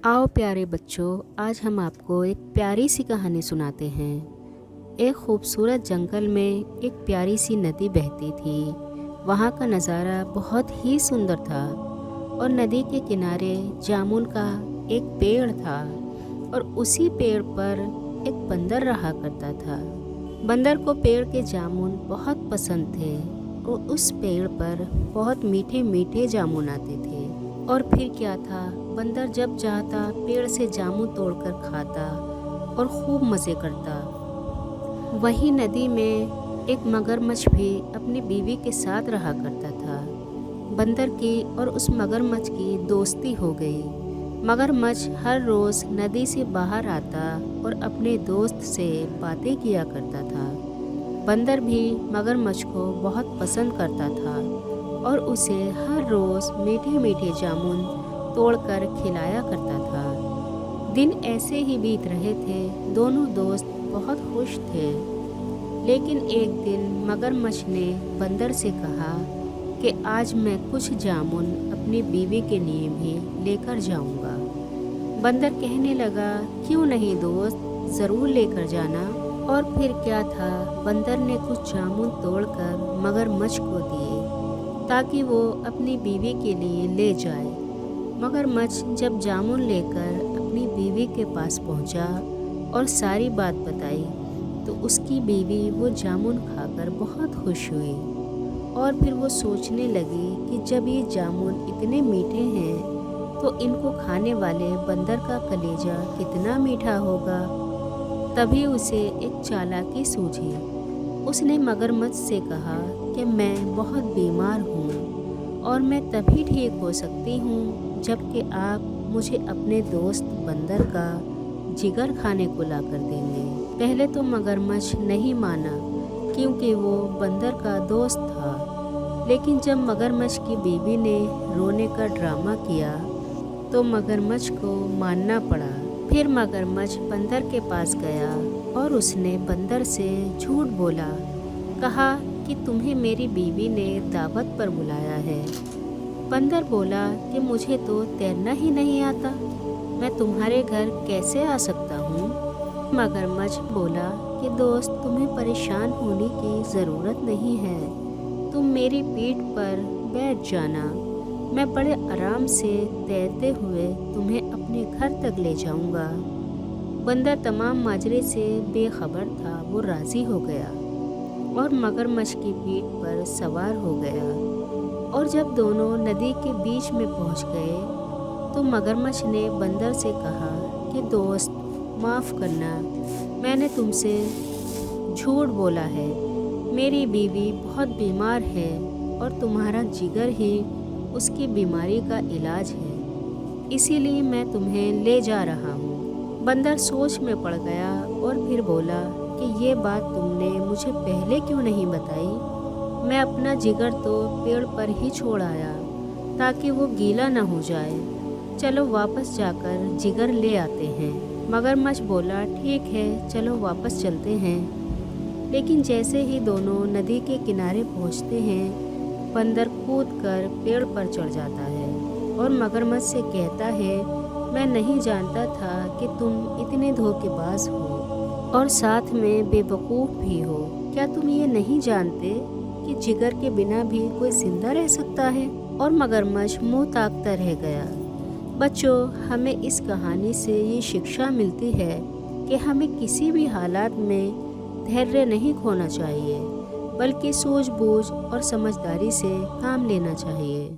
आओ प्यारे बच्चों, आज हम आपको एक प्यारी सी कहानी सुनाते हैं। एक खूबसूरत जंगल में एक प्यारी सी नदी बहती थी। वहाँ का नज़ारा बहुत ही सुंदर था और नदी के किनारे जामुन का एक पेड़ था और उसी पेड़ पर एक बंदर रहा करता था। बंदर को पेड़ के जामुन बहुत पसंद थे और उस पेड़ पर बहुत मीठे मीठे जामुन आते थे। और फिर क्या था, बंदर जब चाहता पेड़ से जामुन तोड़कर खाता और खूब मज़े करता। वही नदी में एक मगरमच्छ भी अपनी बीवी के साथ रहा करता था। बंदर की और उस मगरमच्छ की दोस्ती हो गई। मगरमच्छ हर रोज़ नदी से बाहर आता और अपने दोस्त से बातें किया करता था। बंदर भी मगरमच्छ को बहुत पसंद करता था और उसे हर रोज़ मीठे मीठे जामुन तोड़कर खिलाया करता था। दिन ऐसे ही बीत रहे थे। दोनों दोस्त बहुत खुश थे। लेकिन एक दिन मगरमच्छ ने बंदर से कहा कि आज मैं कुछ जामुन अपनी बीवी के लिए भी लेकर जाऊंगा। बंदर कहने लगा, क्यों नहीं दोस्त, ज़रूर लेकर जाना। और फिर क्या था, बंदर ने कुछ जामुन तोड़कर मगरमच्छ को दिए ताकि वो अपनी बीवी के लिए ले जाए। मगरमच्छ जब जामुन लेकर अपनी बीवी के पास पहुंचा और सारी बात बताई तो उसकी बीवी वो जामुन खाकर बहुत खुश हुई। और फिर वो सोचने लगी कि जब ये जामुन इतने मीठे हैं तो इनको खाने वाले बंदर का कलेजा कितना मीठा होगा। तभी उसे एक चालाकी सूझी। उसने मगरमच्छ से कहा कि मैं बहुत बीमार हूँ और मैं तभी ठीक हो सकती हूँ जबकि आप मुझे अपने दोस्त बंदर का जिगर खाने को ला कर देंगे। पहले तो मगरमच्छ नहीं माना क्योंकि वो बंदर का दोस्त था। लेकिन जब मगरमच्छ की बीवी ने रोने का ड्रामा किया तो मगरमच्छ को मानना पड़ा। फिर मगरमच्छ बंदर के पास गया और उसने बंदर से झूठ बोला। कहा कि तुम्हें मेरी बीवी ने दावत पर बुलाया है। बंदर बोला कि मुझे तो तैरना ही नहीं आता, मैं तुम्हारे घर कैसे आ सकता हूँ। मगरमच्छ बोला कि दोस्त, तुम्हें परेशान होने की ज़रूरत नहीं है, तुम मेरी पीठ पर बैठ जाना, मैं बड़े आराम से तैरते हुए तुम्हें अपने घर तक ले जाऊंगा। बंदर तमाम माजरे से बेखबर था। वो राज़ी हो गया और मगरमच्छ की पीठ पर सवार हो गया। और जब दोनों नदी के बीच में पहुंच गए तो मगरमच्छ ने बंदर से कहा कि दोस्त, माफ़ करना, मैंने तुमसे झूठ बोला है। मेरी बीवी बहुत बीमार है और तुम्हारा जिगर ही उसकी बीमारी का इलाज है, इसीलिए मैं तुम्हें ले जा रहा हूँ। बंदर सोच में पड़ गया और फिर बोला कि ये बात तुमने मुझे पहले क्यों नहीं बताई। मैं अपना जिगर तो पेड़ पर ही छोड़ आया ताकि वो गीला न हो जाए। चलो वापस जाकर जिगर ले आते हैं। मगरमच्छ बोला, ठीक है, चलो वापस चलते हैं। लेकिन जैसे ही दोनों नदी के किनारे पहुँचते हैं, बंदर कूदकर पेड़ पर चढ़ जाता है और मगरमच्छ से कहता है, मैं नहीं जानता था कि तुम इतने धोखेबाज हो और साथ में बेवकूफ़ भी हो। क्या तुम ये नहीं जानते कि जिगर के बिना भी कोई जिंदा रह सकता है। और मगरमच्छ मुंह ताकता रह गया। बच्चों, हमें इस कहानी से ये शिक्षा मिलती है कि हमें किसी भी हालात में धैर्य नहीं खोना चाहिए, बल्कि सूझबूझ और समझदारी से काम लेना चाहिए।